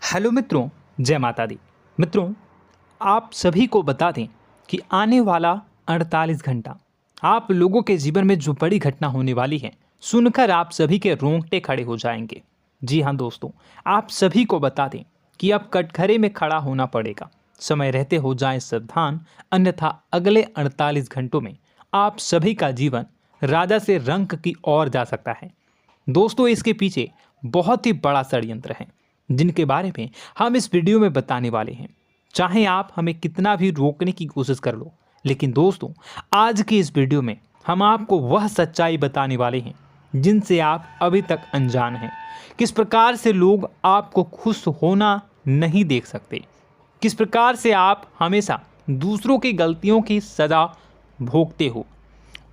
Hello मित्रों, जय माता दी। मित्रों, आप सभी को बता दें कि आने वाला 48 घंटा आप लोगों के जीवन में जो बड़ी घटना होने वाली है, सुनकर आप सभी के रोंगटे खड़े हो जाएंगे। जी हाँ दोस्तों, आप सभी को बता दें कि अब कटघरे में खड़ा होना पड़ेगा। समय रहते हो जाएं सावधान, अन्यथा अगले 48 घंटों में आप सभी का जीवन राजा से रंक की ओर जा सकता है। दोस्तों, इसके पीछे बहुत ही बड़ा षड्यंत्र है जिनके बारे में हम इस वीडियो में बताने वाले हैं। चाहे आप हमें कितना भी रोकने की कोशिश कर लो, लेकिन दोस्तों आज की इस वीडियो में हम आपको वह सच्चाई बताने वाले हैं जिनसे आप अभी तक अनजान हैं। किस प्रकार से लोग आपको खुश होना नहीं देख सकते, किस प्रकार से आप हमेशा दूसरों की गलतियों की सज़ा भोगते हो,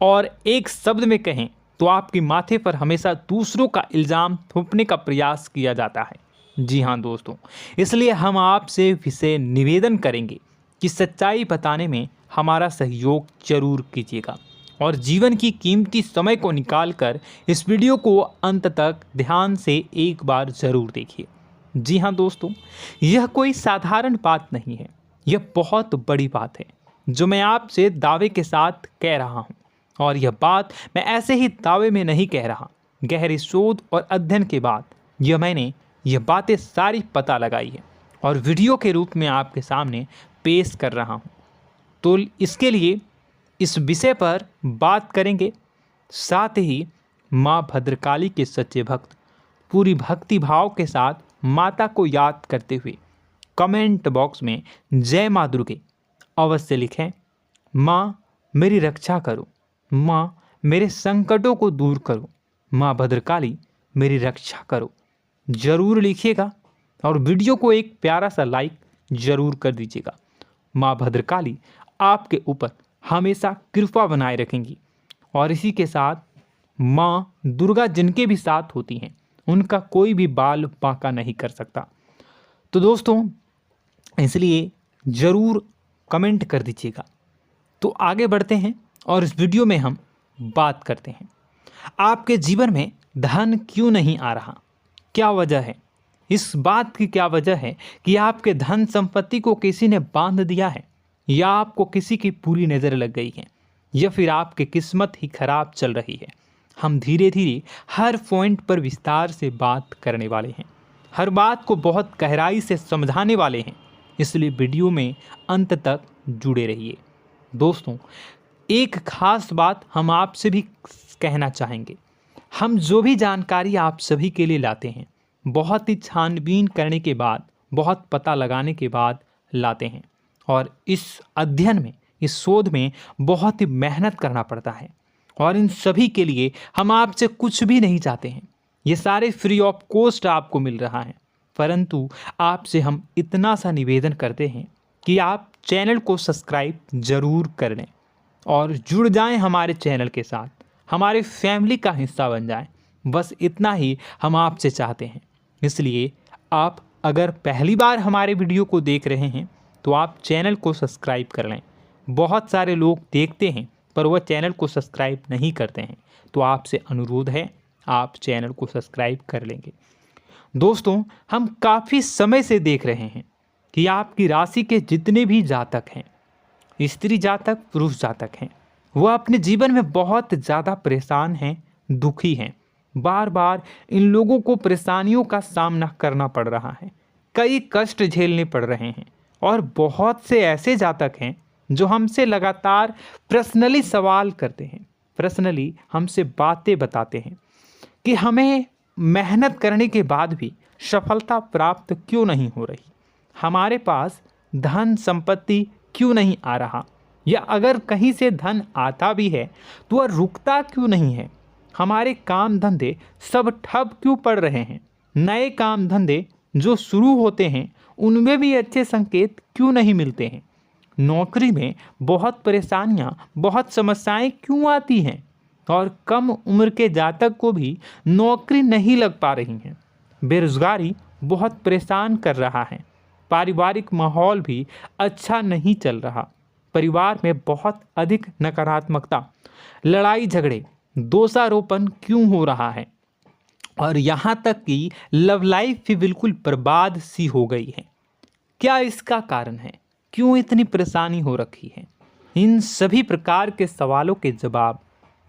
और एक शब्द में कहें तो आपके माथे पर हमेशा दूसरों का इल्ज़ाम थोपने का प्रयास किया जाता है। जी हाँ दोस्तों, इसलिए हम आपसे विशेष निवेदन करेंगे कि सच्चाई बताने में हमारा सहयोग जरूर कीजिएगा और जीवन की कीमती समय को निकालकर इस वीडियो को अंत तक ध्यान से एक बार ज़रूर देखिए। जी हाँ दोस्तों, यह कोई साधारण बात नहीं है, यह बहुत बड़ी बात है जो मैं आपसे दावे के साथ कह रहा हूँ। और यह बात मैं ऐसे ही दावे में नहीं कह रहा, गहरी शोध और अध्ययन के बाद मैंने यह बातें सारी पता लगाई है और वीडियो के रूप में आपके सामने पेश कर रहा हूँ। तो इसके लिए इस विषय पर बात करेंगे। साथ ही माँ भद्रकाली के सच्चे भक्त पूरी भक्ति भाव के साथ माता को याद करते हुए कमेंट बॉक्स में जय माँ दुर्गे अवश्य लिखें। माँ मेरी रक्षा करो, माँ मेरे संकटों को दूर करो, माँ भद्रकाली मेरी रक्षा करो, ज़रूर लिखिएगा और वीडियो को एक प्यारा सा लाइक ज़रूर कर दीजिएगा। माँ भद्रकाली आपके ऊपर हमेशा कृपा बनाए रखेंगी और इसी के साथ माँ दुर्गा जिनके भी साथ होती हैं उनका कोई भी बाल बांका नहीं कर सकता। तो दोस्तों, इसलिए ज़रूर कमेंट कर दीजिएगा। तो आगे बढ़ते हैं और इस वीडियो में हम बात करते हैं, आपके जीवन में धन क्यों नहीं आ रहा, क्या वजह है। इस बात की क्या वजह है कि आपके धन संपत्ति को किसी ने बांध दिया है, या आपको किसी की पूरी नज़र लग गई है, या फिर आपकी किस्मत ही खराब चल रही है। हम धीरे धीरे हर पॉइंट पर विस्तार से बात करने वाले हैं, हर बात को बहुत गहराई से समझाने वाले हैं, इसलिए वीडियो में अंत तक जुड़े रहिए। दोस्तों, एक खास बात हम आपसे भी कहना चाहेंगे, हम जो भी जानकारी आप सभी के लिए लाते हैं बहुत ही छानबीन करने के बाद, बहुत पता लगाने के बाद लाते हैं, और इस अध्ययन में, इस शोध में बहुत ही मेहनत करना पड़ता है। और इन सभी के लिए हम आपसे कुछ भी नहीं चाहते हैं, ये सारे फ्री ऑफ कॉस्ट आपको मिल रहा है। परंतु आपसे हम इतना सा निवेदन करते हैं कि आप चैनल को सब्सक्राइब ज़रूर कर लें और जुड़ जाएं हमारे चैनल के साथ, हमारे फैमिली का हिस्सा बन जाएं। बस इतना ही हम आपसे चाहते हैं। इसलिए आप अगर पहली बार हमारे वीडियो को देख रहे हैं तो आप चैनल को सब्सक्राइब कर लें। बहुत सारे लोग देखते हैं पर वह चैनल को सब्सक्राइब नहीं करते हैं, तो आपसे अनुरोध है आप चैनल को सब्सक्राइब कर लेंगे। दोस्तों, हम काफ़ी समय से देख रहे हैं कि आपकी राशि के जितने भी जातक हैं, स्त्री जातक पुरुष जातक हैं, वह अपने जीवन में बहुत ज़्यादा परेशान हैं, दुखी हैं। बार बार इन लोगों को परेशानियों का सामना करना पड़ रहा है, कई कष्ट झेलने पड़ रहे हैं। और बहुत से ऐसे जातक हैं जो हमसे लगातार पर्सनली सवाल करते हैं, पर्सनली हमसे बातें बताते हैं कि हमें मेहनत करने के बाद भी सफलता प्राप्त क्यों नहीं हो रही, हमारे पास धन संपत्ति क्यों नहीं आ रहा, या अगर कहीं से धन आता भी है तो वह रुकता क्यों नहीं है, हमारे काम धंधे सब ठप क्यों पड़ रहे हैं, नए काम धंधे जो शुरू होते हैं उनमें भी अच्छे संकेत क्यों नहीं मिलते हैं, नौकरी में बहुत परेशानियां, बहुत समस्याएं क्यों आती हैं, और कम उम्र के जातक को भी नौकरी नहीं लग पा रही हैं, बेरोजगारी बहुत परेशान कर रहा है, पारिवारिक माहौल भी अच्छा नहीं चल रहा, परिवार में बहुत अधिक नकारात्मकता, लड़ाई झगड़े, दोषारोपण क्यों हो रहा है, और यहाँ तक कि लव लाइफ भी बिल्कुल बर्बाद सी हो गई है। क्या इसका कारण है? क्यों इतनी परेशानी हो रखी है? इन सभी प्रकार के सवालों के जवाब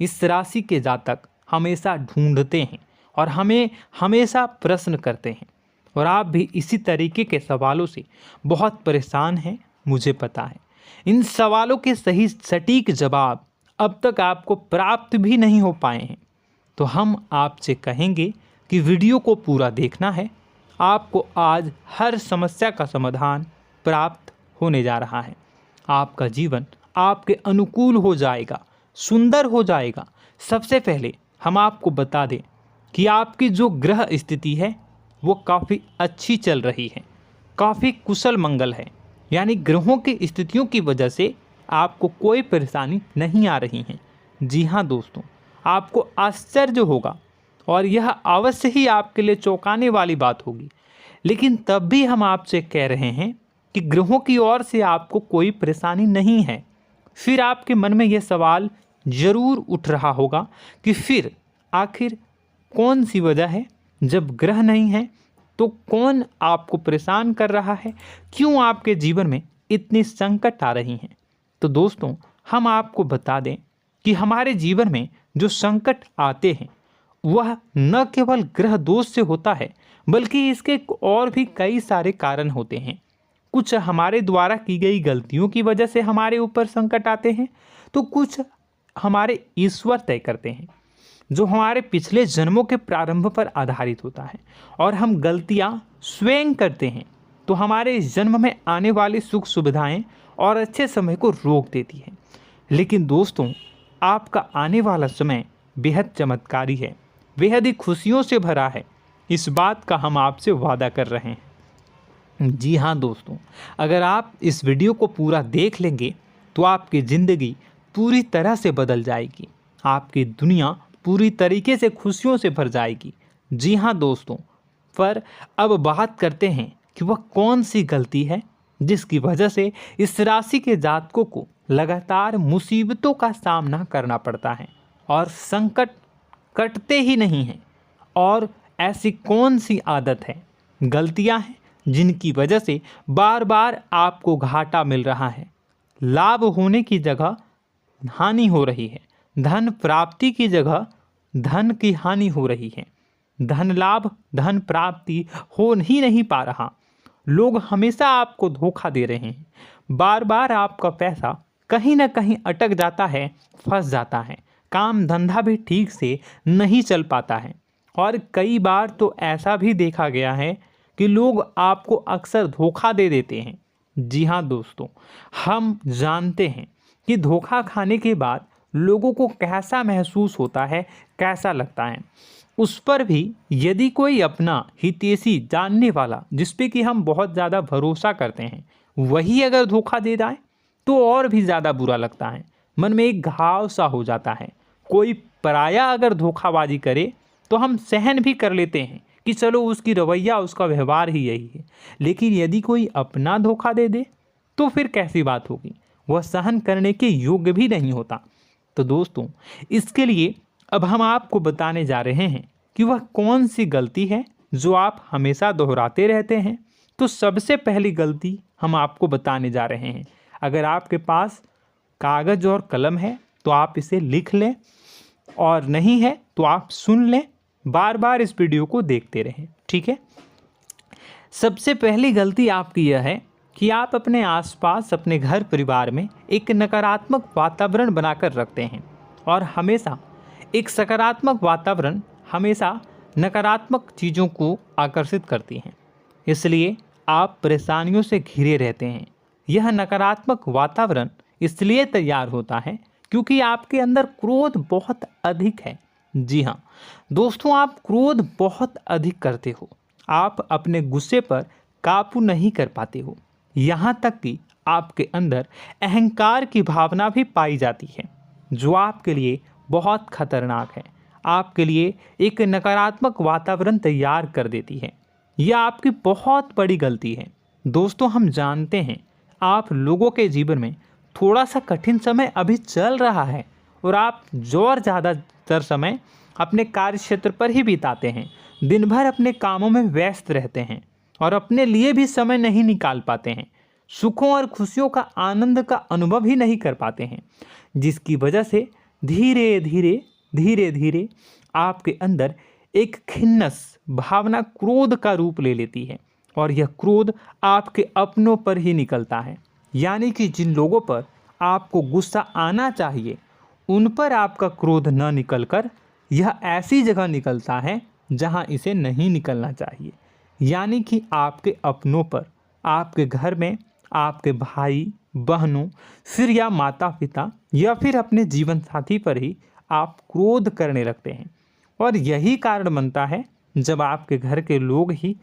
इस राशि के जातक हमेशा ढूंढते हैं और हमें हमेशा प्रश्न करते हैं। और आप भी इसी तरीके के सवालों से बहुत परेशान हैं, मुझे पता है। इन सवालों के सही सटीक जवाब अब तक आपको प्राप्त भी नहीं हो पाए हैं, तो हम आपसे कहेंगे कि वीडियो को पूरा देखना है। आपको आज हर समस्या का समाधान प्राप्त होने जा रहा है। आपका जीवन आपके अनुकूल हो जाएगा, सुंदर हो जाएगा। सबसे पहले हम आपको बता दें कि आपकी जो ग्रह स्थिति है वो काफ़ी अच्छी चल रही है, काफ़ी कुशल मंगल है। यानी ग्रहों की स्थितियों की वजह से आपको कोई परेशानी नहीं आ रही है। जी हाँ दोस्तों, आपको आश्चर्य होगा और यह अवश्य ही आपके लिए चौंकाने वाली बात होगी, लेकिन तब भी हम आपसे कह रहे हैं कि ग्रहों की ओर से आपको कोई परेशानी नहीं है। फिर आपके मन में यह सवाल जरूर उठ रहा होगा कि फिर आखिर कौन सी वजह है? जब ग्रह नहीं है तो कौन आपको परेशान कर रहा है? क्यों आपके जीवन में इतनी संकट आ रही हैं? तो दोस्तों, हम आपको बता दें कि हमारे जीवन में जो संकट आते हैं वह न केवल ग्रह दोष से होता है, बल्कि इसके और भी कई सारे कारण होते हैं। कुछ हमारे द्वारा की गई गलतियों की वजह से हमारे ऊपर संकट आते हैं, तो कुछ हमारे ईश्वर तय करते हैं, जो हमारे पिछले जन्मों के प्रारंभ पर आधारित होता है। और हम गलतियां स्वयं करते हैं तो हमारे इस जन्म में आने वाली सुख सुविधाएं और अच्छे समय को रोक देती है। लेकिन दोस्तों, आपका आने वाला समय बेहद चमत्कारी है, बेहद ही खुशियों से भरा है। इस बात का हम आपसे वादा कर रहे हैं। जी हाँ दोस्तों, अगर आप इस वीडियो को पूरा देख लेंगे तो आपकी ज़िंदगी पूरी तरह से बदल जाएगी, आपकी दुनिया पूरी तरीके से खुशियों से भर जाएगी। जी हाँ दोस्तों, पर अब बात करते हैं कि वह कौन सी गलती है जिसकी वजह से इस राशि के जातकों को लगातार मुसीबतों का सामना करना पड़ता है और संकट कटते ही नहीं हैं। और ऐसी कौन सी आदत है, गलतियां हैं जिनकी वजह से बार बार आपको घाटा मिल रहा है, लाभ होने की जगह हानि हो रही है, धन प्राप्ति की जगह धन की हानि हो रही है, धन लाभ धन प्राप्ति हो ही नहीं पा रहा, लोग हमेशा आपको धोखा दे रहे हैं, बार बार आपका पैसा कहीं ना कहीं अटक जाता है, फंस जाता है, काम धंधा भी ठीक से नहीं चल पाता है। और कई बार तो ऐसा भी देखा गया है कि लोग आपको अक्सर धोखा दे देते हैं। जी हाँ दोस्तों, हम जानते हैं कि धोखा खाने के बाद लोगों को कैसा महसूस होता है, कैसा लगता है। उस पर भी यदि कोई अपना हितैषी जानने वाला, जिस पे कि हम बहुत ज़्यादा भरोसा करते हैं, वही अगर धोखा दे जाए तो और भी ज़्यादा बुरा लगता है, मन में एक घाव सा हो जाता है। कोई पराया अगर धोखाबाजी करे तो हम सहन भी कर लेते हैं कि चलो उसकी रवैया उसका व्यवहार ही यही है, लेकिन यदि कोई अपना धोखा दे दे तो फिर कैसी बात होगी, वह सहन करने के योग्य भी नहीं होता। तो दोस्तों, इसके लिए अब हम आपको बताने जा रहे हैं कि वह कौन सी गलती है जो आप हमेशा दोहराते रहते हैं। तो सबसे पहली गलती हम आपको बताने जा रहे हैं। अगर आपके पास कागज़ और कलम है तो आप इसे लिख लें, और नहीं है तो आप सुन लें, बार बार इस वीडियो को देखते रहें, ठीक है। सबसे पहली गलती आपकी यह है कि आप अपने आसपास, अपने घर परिवार में एक नकारात्मक वातावरण बनाकर रखते हैं, और हमेशा एक सकारात्मक वातावरण हमेशा नकारात्मक चीज़ों को आकर्षित करती हैं। इसलिए आप परेशानियों से घिरे रहते हैं। यह नकारात्मक वातावरण इसलिए तैयार होता है क्योंकि आपके अंदर क्रोध बहुत अधिक है। जी हाँ दोस्तों, आप क्रोध बहुत अधिक करते हो, आप अपने गुस्से पर काबू नहीं कर पाते हो, यहाँ तक कि आपके अंदर अहंकार की भावना भी पाई जाती है, जो आपके लिए बहुत खतरनाक है, आपके लिए एक नकारात्मक वातावरण तैयार कर देती है। यह आपकी बहुत बड़ी गलती है। दोस्तों, हम जानते हैं आप लोगों के जीवन में थोड़ा सा कठिन समय अभी चल रहा है और आप जोर ज़्यादा अधिकतर समय अपने कार्य क्षेत्र पर ही बिताते हैं, दिन भर अपने कामों में व्यस्त रहते हैं और अपने लिए भी समय नहीं निकाल पाते हैं, सुखों और खुशियों का आनंद का अनुभव ही नहीं कर पाते हैं, जिसकी वजह से धीरे धीरे आपके अंदर एक खिन्नस भावना क्रोध का रूप ले लेती है और यह क्रोध आपके अपनों पर ही निकलता है। यानी कि जिन लोगों पर आपको गुस्सा आना चाहिए उन पर आपका क्रोध न निकलकर यह ऐसी जगह निकलता है जहां इसे नहीं निकलना चाहिए। यानी कि आपके अपनों पर, आपके घर में आपके भाई बहनों, फिर या माता पिता या फिर अपने जीवन साथी पर ही आप क्रोध करने लगते हैं। और यही कारण बनता है जब आपके घर के लोग ही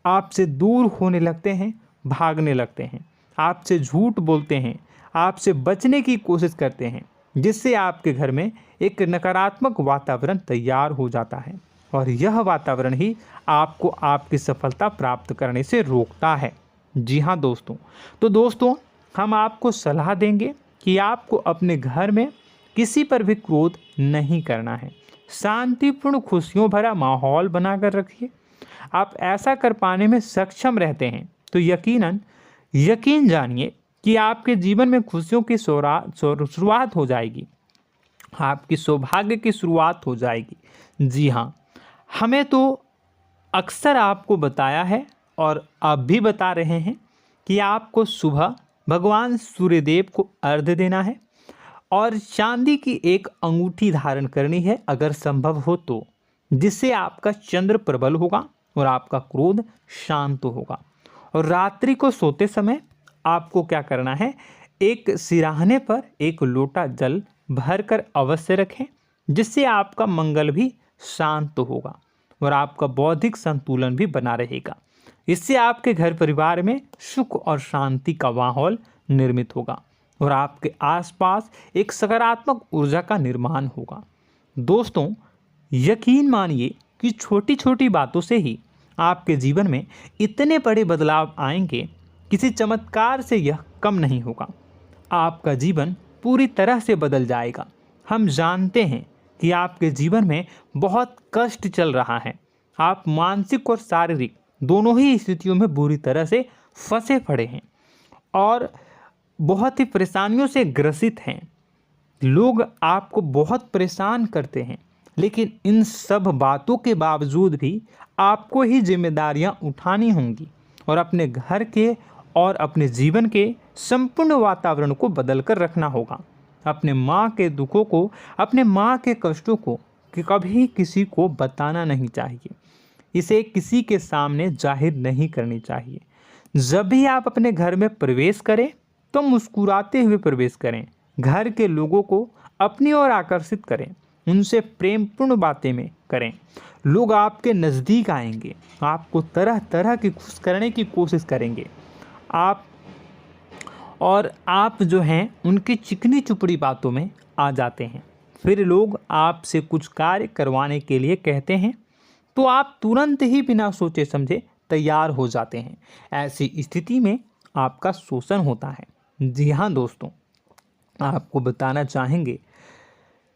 आपसे दूर होने लगते हैं, भागने लगते हैं, आपसे झूठ बोलते हैं, आपसे बचने की कोशिश करते हैं, जिससे आपके घर में एक नकारात्मक वातावरण तैयार हो जाता है और यह वातावरण ही आपको आपकी सफलता प्राप्त करने से रोकता है। जी हाँ दोस्तों, तो दोस्तों हम आपको सलाह देंगे कि आपको अपने घर में किसी पर भी क्रोध नहीं करना है। शांतिपूर्ण खुशियों भरा माहौल बनाकर रखिए। आप ऐसा कर पाने में सक्षम रहते हैं तो यकीन जानिए कि आपके जीवन में खुशियों की शुरुआत हो जाएगी, आपकी सौभाग्य की शुरुआत हो जाएगी। जी हाँ, हमें तो अक्सर आपको बताया है और अब भी बता रहे हैं कि आपको सुबह भगवान सूर्यदेव को अर्घ्य देना है और चांदी की एक अंगूठी धारण करनी है अगर संभव हो तो, जिससे आपका चंद्र प्रबल होगा और आपका क्रोध शांत होगा। और रात्रि को सोते समय आपको क्या करना है, एक सिराहने पर एक लोटा जल भरकर अवश्य रखें, जिससे आपका मंगल भी शांत होगा और आपका बौद्धिक संतुलन भी बना रहेगा। इससे आपके घर परिवार में सुख और शांति का माहौल निर्मित होगा और आपके आसपास एक सकारात्मक ऊर्जा का निर्माण होगा। दोस्तों यकीन मानिए कि छोटी छोटी बातों से ही आपके जीवन में इतने बड़े बदलाव आएंगे, किसी चमत्कार से यह कम नहीं होगा। आपका जीवन पूरी तरह से बदल जाएगा। हम जानते हैं कि आपके जीवन में बहुत कष्ट चल रहा है, आप मानसिक और शारीरिक दोनों ही स्थितियों में बुरी तरह से फंसे पड़े हैं और बहुत ही परेशानियों से ग्रसित हैं। लोग आपको बहुत परेशान करते हैं, लेकिन इन सब बातों के बावजूद भी आपको ही जिम्मेदारियां उठानी होंगी और अपने घर के और अपने जीवन के संपूर्ण वातावरण को बदल कर रखना होगा। अपने माँ के दुखों को, अपने माँ के कष्टों को कभी किसी को बताना नहीं चाहिए, इसे किसी के सामने जाहिर नहीं करनी चाहिए। जब भी आप अपने घर में प्रवेश करें तो मुस्कुराते हुए प्रवेश करें, घर के लोगों को अपनी ओर आकर्षित करें, उनसे प्रेमपूर्ण बातें में करें। लोग आपके नज़दीक आएंगे, आपको तरह तरह की खुश करने की कोशिश करेंगे। आप जो हैं उनकी चिकनी चुपड़ी बातों में आ जाते हैं। फिर लोग आपसे कुछ कार्य करवाने के लिए कहते हैं तो आप तुरंत ही बिना सोचे समझे तैयार हो जाते हैं। ऐसी स्थिति में आपका शोषण होता है। जी हाँ दोस्तों, आपको बताना चाहेंगे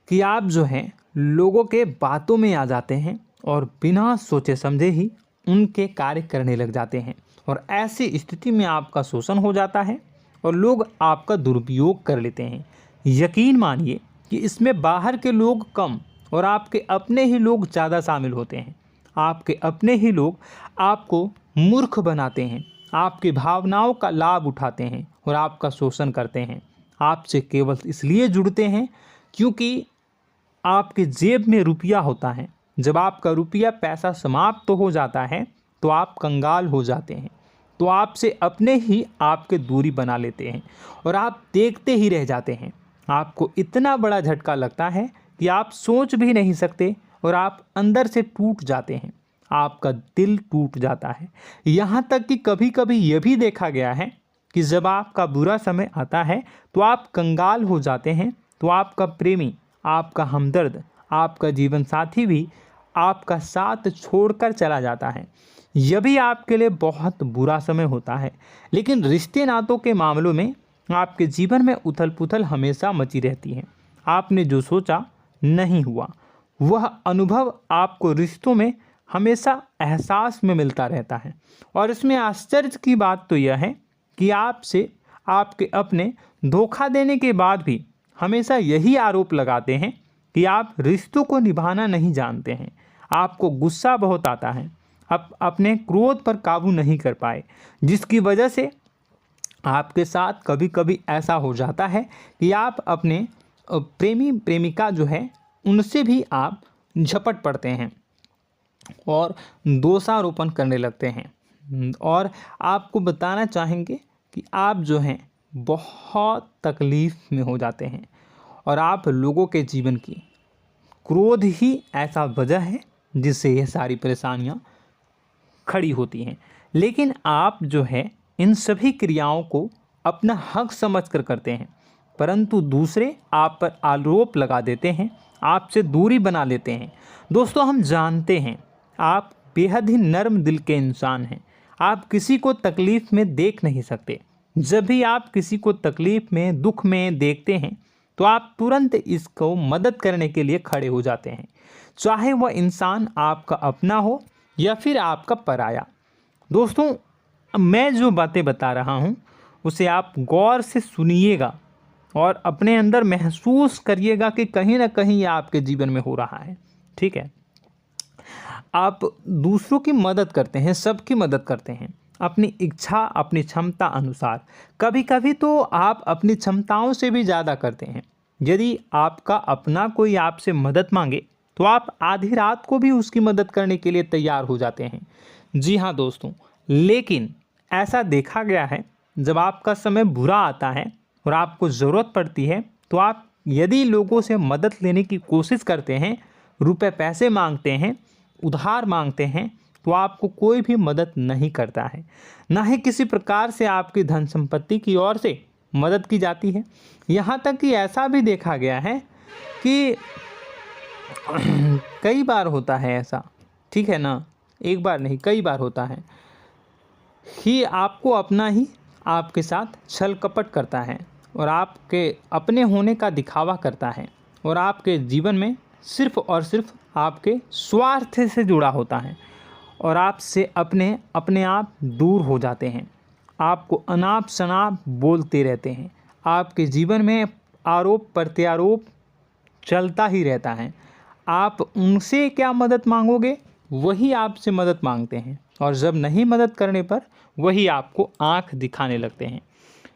कि आप जो हैं लोगों के बातों में आ जाते हैं और बिना सोचे समझे ही उनके कार्य करने लग जाते हैं और ऐसी स्थिति में आपका शोषण हो जाता है और लोग आपका दुरुपयोग कर लेते हैं। यकीन मानिए कि इसमें बाहर के लोग कम और आपके अपने ही लोग ज़्यादा शामिल होते हैं। आपके अपने ही लोग आपको मूर्ख बनाते हैं, आपकी भावनाओं का लाभ उठाते हैं और आपका शोषण करते हैं। आपसे केवल इसलिए जुड़ते हैं क्योंकि आपके जेब में रुपया होता है। जब आपका रुपया पैसा समाप्त हो जाता है तो आप कंगाल हो जाते हैं, तो आपसे अपने ही आपके दूरी बना लेते हैं और आप देखते ही रह जाते हैं। आपको इतना बड़ा झटका लगता है कि आप सोच भी नहीं सकते और आप अंदर से टूट जाते हैं, आपका दिल टूट जाता है। यहाँ तक कि कभी कभी यह भी देखा गया है कि जब आपका बुरा समय आता है तो आप कंगाल हो जाते हैं, तो आपका प्रेमी, आपका हमदर्द, आपका जीवन साथी भी आपका साथ छोड़कर चला जाता है। यह भी आपके लिए बहुत बुरा समय होता है। लेकिन रिश्ते नातों के मामलों में आपके जीवन में उथल पुथल हमेशा मची रहती है। आपने जो सोचा नहीं हुआ। वह अनुभव आपको रिश्तों में हमेशा एहसास में मिलता रहता है। और इसमें आश्चर्य की बात तो यह है कि आपसे आपके अपने धोखा देने के बाद भी हमेशा यही आरोप लगाते हैं कि आप रिश्तों को निभाना नहीं जानते हैं। आपको गुस्सा बहुत आता है, अपने क्रोध पर काबू नहीं कर पाए, जिसकी वजह से आपके साथ कभी कभी ऐसा हो जाता है कि आप अपने प्रेमी प्रेमिका जो है उनसे भी आप झपट पड़ते हैं और दोषारोपण करने लगते हैं। और आपको बताना चाहेंगे कि आप जो हैं बहुत तकलीफ़ में हो जाते हैं और आप लोगों के जीवन की क्रोध ही ऐसा वजह है जिससे ये सारी परेशानियां खड़ी होती हैं। लेकिन आप जो है इन सभी क्रियाओं को अपना हक समझकर करते हैं, परंतु दूसरे आप पर आरोप लगा देते हैं, आपसे दूरी बना लेते हैं। दोस्तों, हम जानते हैं आप बेहद ही नर्म दिल के इंसान हैं। आप किसी को तकलीफ़ में देख नहीं सकते। जब भी आप किसी को तकलीफ़ में, दुख में देखते हैं तो आप तुरंत इसको मदद करने के लिए खड़े हो जाते हैं, चाहे वह इंसान आपका अपना हो या फिर आपका पराया। दोस्तों, मैं जो बातें बता रहा हूँ उसे आप गौर से सुनिएगा और अपने अंदर महसूस करिएगा कि कहीं ना कहीं ये आपके जीवन में हो रहा है। ठीक है, आप दूसरों की मदद करते हैं, सबकी मदद करते हैं अपनी इच्छा, अपनी क्षमता अनुसार। कभी कभी तो आप अपनी क्षमताओं से भी ज़्यादा करते हैं। यदि आपका अपना कोई आपसे मदद मांगे तो आप आधी रात को भी उसकी मदद करने के लिए तैयार हो जाते हैं। जी हाँ दोस्तों, लेकिन ऐसा देखा गया है जब आपका समय बुरा आता है और आपको ज़रूरत पड़ती है तो आप यदि लोगों से मदद लेने की कोशिश करते हैं, रुपए पैसे मांगते हैं, उधार मांगते हैं, तो आपको कोई भी मदद नहीं करता है। ना ही किसी प्रकार से आपकी धन संपत्ति की ओर से मदद की जाती है। यहाँ तक कि ऐसा भी देखा गया है कि कई बार होता है ऐसा, ठीक है ना, एक बार नहीं कई बार होता है कि आपको अपना ही आपके साथ छल कपट करता है और आपके अपने होने का दिखावा करता है और आपके जीवन में सिर्फ और सिर्फ आपके स्वार्थ से जुड़ा होता है और आपसे अपने आप दूर हो जाते हैं। आपको अनाप शनाप बोलते रहते हैं। आपके जीवन में आरोप प्रत्यारोप चलता ही रहता है। आप उनसे क्या मदद मांगोगे, वही आपसे मदद मांगते हैं और जब नहीं मदद करने पर वही आपको आंख दिखाने लगते हैं।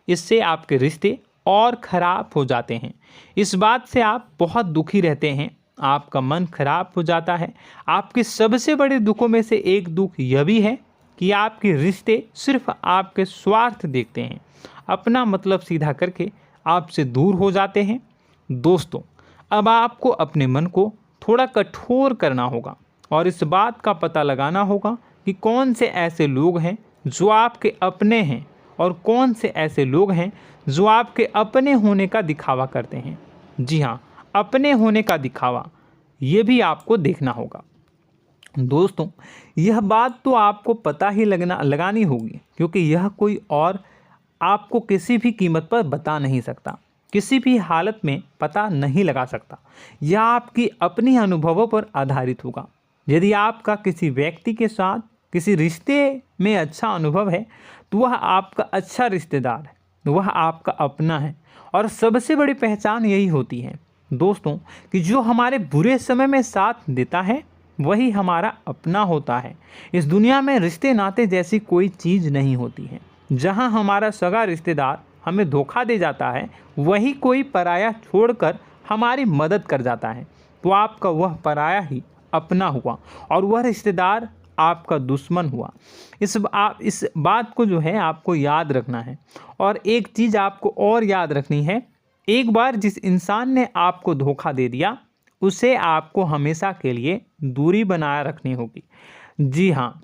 इससे आपके रिश्ते और ख़राब हो जाते हैं। इस बात से आप बहुत दुखी रहते हैं, आपका मन खराब हो जाता है। आपके सबसे बड़े दुखों में से एक दुख यह भी है कि आपके रिश्ते सिर्फ आपके स्वार्थ देखते हैं, अपना मतलब सीधा करके आपसे दूर हो जाते हैं। दोस्तों, अब आपको अपने मन को थोड़ा कठोर करना होगा और इस बात का पता लगाना होगा कि कौन से ऐसे लोग हैं जो आपके अपने हैं और कौन से ऐसे लोग हैं जो आपके अपने होने का दिखावा करते हैं। जी हाँ, अपने होने का दिखावा, ये भी आपको देखना होगा। दोस्तों, यह बात तो आपको पता ही लगानी होगी, क्योंकि यह कोई और आपको किसी भी कीमत पर बता नहीं सकता, किसी भी हालत में पता नहीं लगा सकता। यह आपकी अपनी अनुभवों पर आधारित होगा। यदि आपका किसी व्यक्ति के साथ किसी रिश्ते में अच्छा अनुभव है तो वह आपका अच्छा रिश्तेदार है, वह आपका अपना है। और सबसे बड़ी पहचान यही होती है दोस्तों कि जो हमारे बुरे समय में साथ देता है वही हमारा अपना होता है। इस दुनिया में रिश्ते नाते जैसी कोई चीज़ नहीं होती है। जहां हमारा सगा रिश्तेदार हमें धोखा दे जाता है, वही कोई पराया छोड़कर हमारी मदद कर जाता है, तो आपका वह पराया ही अपना हुआ और वह रिश्तेदार आपका दुश्मन हुआ। इस बात को जो है आपको याद रखना है। और एक चीज़ आपको और याद रखनी है, एक बार जिस इंसान ने आपको धोखा दे दिया उसे आपको हमेशा के लिए दूरी बनाए रखनी होगी। जी हाँ,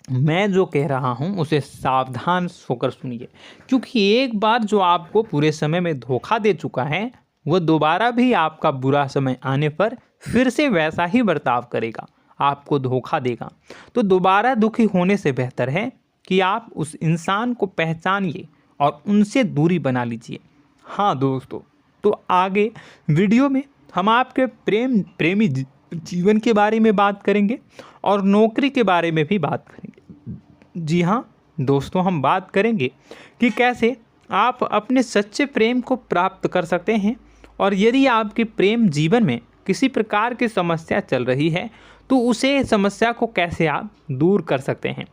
मैं जो कह रहा हूँ उसे सावधान होकर सुनिए, क्योंकि एक बार जो आपको पूरे समय में धोखा दे चुका है वह दोबारा भी आपका बुरा समय आने पर फिर से वैसा ही बर्ताव करेगा, आपको धोखा देगा। तो दोबारा दुखी होने से बेहतर है कि आप उस इंसान को पहचानिए और उनसे दूरी बना लीजिए। हाँ दोस्तों, तो आगे वीडियो में हम आपके प्रेमी जीवन के बारे में बात करेंगे और नौकरी के बारे में भी बात करेंगे। जी हाँ दोस्तों, हम बात करेंगे कि कैसे आप अपने सच्चे प्रेम को प्राप्त कर सकते हैं, और यदि आपके प्रेम जीवन में किसी प्रकार की समस्या चल रही है तो उसे समस्या को कैसे आप दूर कर सकते हैं।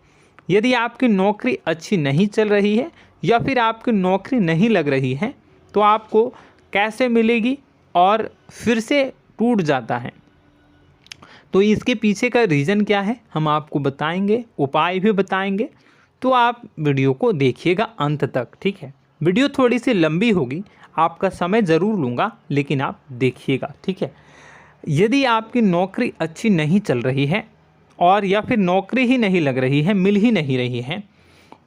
यदि आपकी नौकरी अच्छी नहीं चल रही है या फिर आपकी नौकरी नहीं लग रही है तो आपको कैसे मिलेगी और फिर से टूट जाता है, तो इसके पीछे का रीज़न क्या है हम आपको बताएंगे, उपाय भी बताएंगे। तो आप वीडियो को देखिएगा अंत तक, ठीक है। वीडियो थोड़ी सी लंबी होगी, आपका समय ज़रूर लूँगा, लेकिन आप देखिएगा, ठीक है। यदि आपकी नौकरी अच्छी नहीं चल रही है और या फिर नौकरी ही नहीं लग रही है, मिल ही नहीं रही है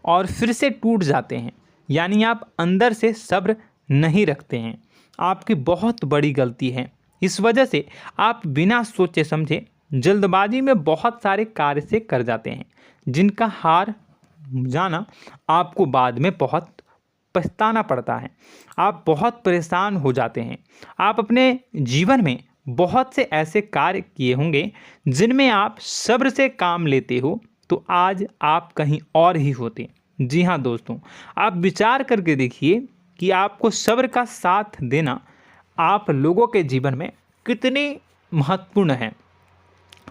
और फिर से टूट जाते हैं, यानी आप अंदर से सब्र नहीं रखते हैं, आपकी बहुत बड़ी गलती है। इस वजह से आप बिना सोचे समझे जल्दबाजी में बहुत सारे कार्य से कर जाते हैं, जिनका हार जाना आपको बाद में बहुत पछताना पड़ता है। आप बहुत परेशान हो जाते हैं। आप अपने जीवन में बहुत से ऐसे कार्य किए होंगे जिनमें आप सब्र से काम लेते हो, तो आज आप कहीं और ही होते। जी हाँ दोस्तों, आप विचार करके देखिए कि आपको सब्र का साथ देना आप लोगों के जीवन में कितनी महत्वपूर्ण है।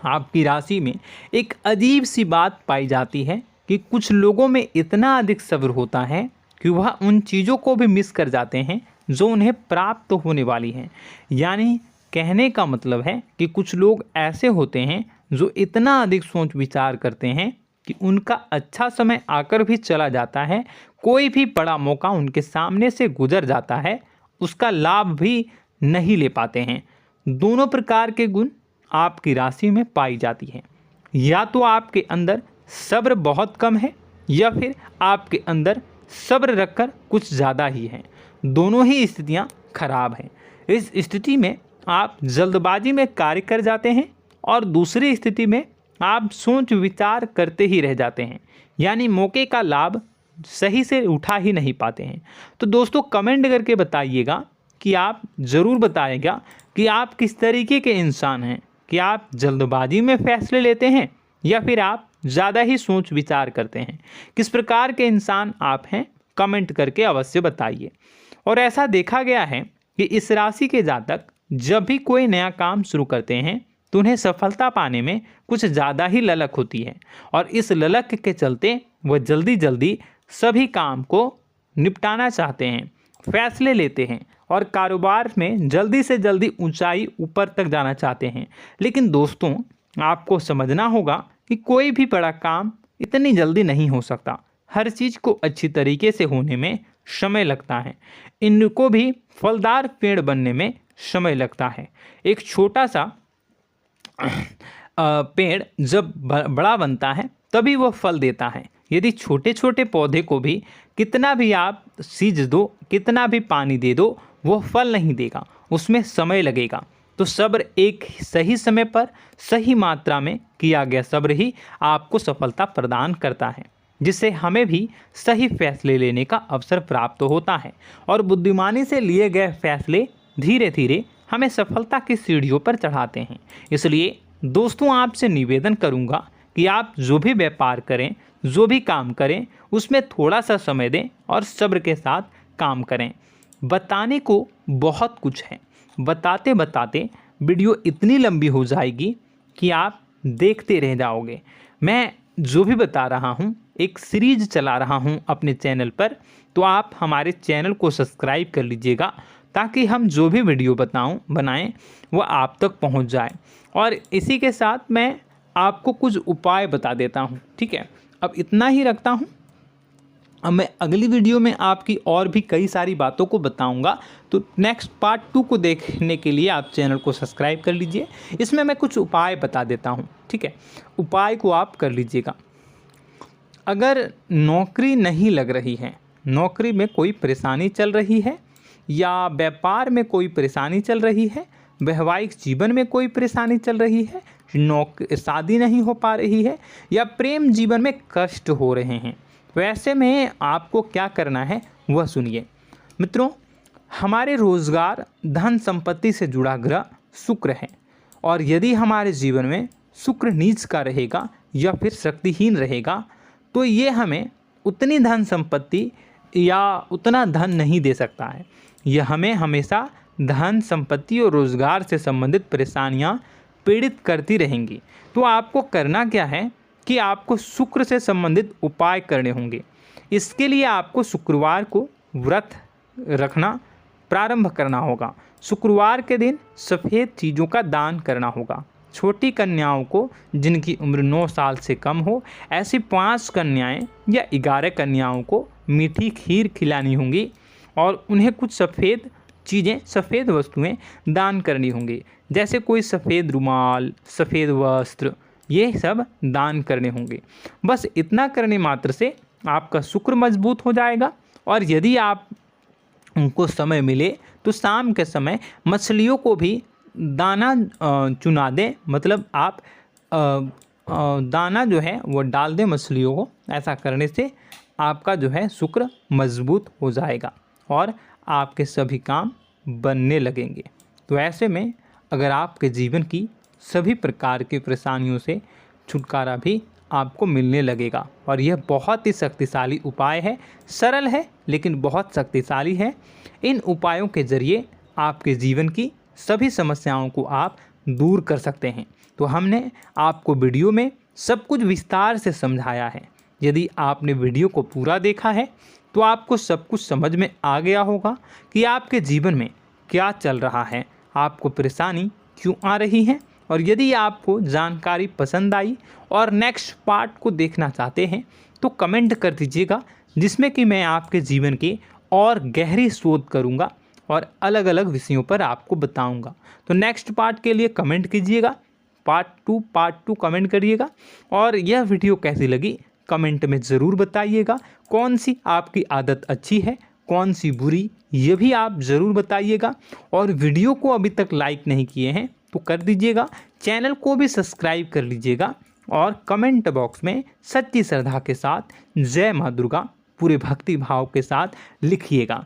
आपकी राशि में एक अजीब सी बात पाई जाती है कि कुछ लोगों में इतना अधिक सब्र होता है कि वह उन चीज़ों को भी मिस कर जाते हैं जो उन्हें प्राप्त होने वाली हैं। यानी कहने का मतलब है कि कुछ लोग ऐसे होते हैं जो इतना अधिक सोच विचार करते हैं कि उनका अच्छा समय आकर भी चला जाता है, कोई भी बड़ा मौका उनके सामने से गुजर जाता है, उसका लाभ भी नहीं ले पाते हैं। दोनों प्रकार के गुण आपकी राशि में पाई जाती है। या तो आपके अंदर सब्र बहुत कम है या फिर आपके अंदर सब्र रखकर कुछ ज़्यादा ही है। दोनों ही स्थितियाँ खराब हैं। इस स्थिति में आप जल्दबाजी में कार्य कर जाते हैं और दूसरी स्थिति में आप सोच विचार करते ही रह जाते हैं, यानी मौके का लाभ सही से उठा ही नहीं पाते हैं। तो दोस्तों कमेंट करके बताइएगा कि आप ज़रूर बताइएगा कि आप किस तरीके के इंसान हैं, कि आप जल्दबाजी में फैसले लेते हैं या फिर आप ज़्यादा ही सोच विचार करते हैं। किस प्रकार के इंसान आप हैं, कमेंट करके अवश्य बताइए। और ऐसा देखा गया है कि इस राशि के जातक जब भी कोई नया काम शुरू करते हैं तो उन्हें सफलता पाने में कुछ ज़्यादा ही ललक होती है, और इस ललक के चलते वह जल्दी जल्दी सभी काम को निपटाना चाहते हैं, फैसले लेते हैं और कारोबार में जल्दी से जल्दी ऊंचाई ऊपर तक जाना चाहते हैं। लेकिन दोस्तों आपको समझना होगा कि कोई भी बड़ा काम इतनी जल्दी नहीं हो सकता। हर चीज़ को अच्छी तरीके से होने में समय लगता है। इनको भी फलदार पेड़ बनने में समय लगता है। एक छोटा सा पेड़ जब बड़ा बनता है तभी वह फल देता है। यदि छोटे छोटे पौधे को भी कितना भी आप सींच दो, कितना भी पानी दे दो, वो फल नहीं देगा, उसमें समय लगेगा। तो सब्र एक सही समय पर सही मात्रा में किया गया सब्र ही आपको सफलता प्रदान करता है, जिससे हमें भी सही फैसले लेने का अवसर प्राप्त होता है। और बुद्धिमानी से लिए गए फैसले धीरे धीरे हमें सफलता की सीढ़ियों पर चढ़ाते हैं। इसलिए दोस्तों आपसे निवेदन करूंगा कि आप जो भी व्यापार करें, जो भी काम करें, उसमें थोड़ा सा समय दें और सब्र के साथ काम करें। बताने को बहुत कुछ है, बताते बताते वीडियो इतनी लंबी हो जाएगी कि आप देखते रह जाओगे। मैं जो भी बता रहा हूँ एक सीरीज चला रहा हूँ अपने चैनल पर, तो आप हमारे चैनल को सब्सक्राइब कर लीजिएगा ताकि हम जो भी वीडियो बनाएं वो आप तक पहुँच जाए। और इसी के साथ मैं आपको कुछ उपाय बता देता हूँ, ठीक है। अब इतना ही रखता हूँ। अब मैं अगली वीडियो में आपकी और भी कई सारी बातों को बताऊंगा। तो नेक्स्ट पार्ट 2 को देखने के लिए आप चैनल को सब्सक्राइब कर लीजिए। इसमें मैं कुछ उपाय बता देता हूं, ठीक है। उपाय को आप कर लीजिएगा। अगर नौकरी नहीं लग रही है, नौकरी में कोई परेशानी चल रही है, या व्यापार में कोई परेशानी चल रही है, वैवाहिक जीवन में कोई परेशानी चल रही है, शादी नहीं हो पा रही है, या प्रेम जीवन में कष्ट हो रहे हैं, वैसे में आपको क्या करना है वह सुनिए। मित्रों, हमारे रोजगार धन संपत्ति से जुड़ा ग्रह शुक्र है, और यदि हमारे जीवन में शुक्र नीच का रहेगा या फिर शक्तिहीन रहेगा तो ये हमें उतनी धन संपत्ति या उतना धन नहीं दे सकता है। यह हमें हमेशा धन संपत्ति और रोजगार से संबंधित परेशानियां पीड़ित करती रहेंगी। तो आपको करना क्या है कि आपको शुक्र से संबंधित उपाय करने होंगे। इसके लिए आपको शुक्रवार को व्रत रखना प्रारंभ करना होगा। शुक्रवार के दिन सफ़ेद चीज़ों का दान करना होगा। छोटी कन्याओं को जिनकी उम्र 9 साल से कम हो, ऐसी 5 कन्याएं या 11 कन्याओं को मीठी खीर खिलानी होंगी और उन्हें कुछ सफ़ेद चीज़ें, सफ़ेद वस्तुएं दान करनी होंगी, जैसे कोई सफ़ेद रुमाल, सफ़ेद वस्त्र, ये सब दान करने होंगे। बस इतना करने मात्र से आपका शुक्र मजबूत हो जाएगा। और यदि आप उनको समय मिले तो शाम के समय मछलियों को भी दाना चुना दें, मतलब आप दाना जो है वो डाल दें मछलियों को। ऐसा करने से आपका जो है शुक्र मजबूत हो जाएगा और आपके सभी काम बनने लगेंगे। तो ऐसे में अगर आपके जीवन की सभी प्रकार की परेशानियों से छुटकारा भी आपको मिलने लगेगा। और यह बहुत ही शक्तिशाली उपाय है, सरल है लेकिन बहुत शक्तिशाली है। इन उपायों के ज़रिए आपके जीवन की सभी समस्याओं को आप दूर कर सकते हैं। तो हमने आपको वीडियो में सब कुछ विस्तार से समझाया है। यदि आपने वीडियो को पूरा देखा है तो आपको सब कुछ समझ में आ गया होगा कि आपके जीवन में क्या चल रहा है, आपको परेशानी क्यों आ रही है। और यदि आपको जानकारी पसंद आई और नेक्स्ट पार्ट को देखना चाहते हैं तो कमेंट कर दीजिएगा, जिसमें कि मैं आपके जीवन की और गहरी शोध करूंगा और अलग अलग विषयों पर आपको बताऊंगा। तो नेक्स्ट पार्ट के लिए कमेंट कीजिएगा, पार्ट टू कमेंट करिएगा। और यह वीडियो कैसी लगी कमेंट में ज़रूर बताइएगा। कौन सी आपकी आदत अच्छी है, कौन सी बुरी, ये भी आप ज़रूर बताइएगा। और वीडियो को अभी तक लाइक नहीं किए हैं तो कर दीजिएगा, चैनल को भी सब्सक्राइब कर लीजिएगा और कमेंट बॉक्स में सच्ची श्रद्धा के साथ जय माँ दुर्गा पूरे भक्ति भाव के साथ लिखिएगा।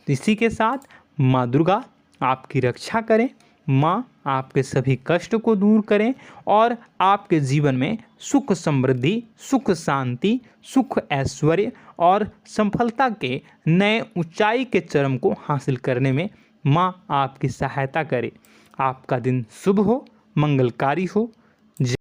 इसी के साथ माँ दुर्गा आपकी रक्षा करें, माँ आपके सभी कष्ट को दूर करें और आपके जीवन में सुख समृद्धि, सुख शांति, सुख ऐश्वर्य और सफलता के नए ऊंचाई के चरम को हासिल करने में माँ आपकी सहायता करे। आपका दिन शुभ हो, मंगलकारी हो।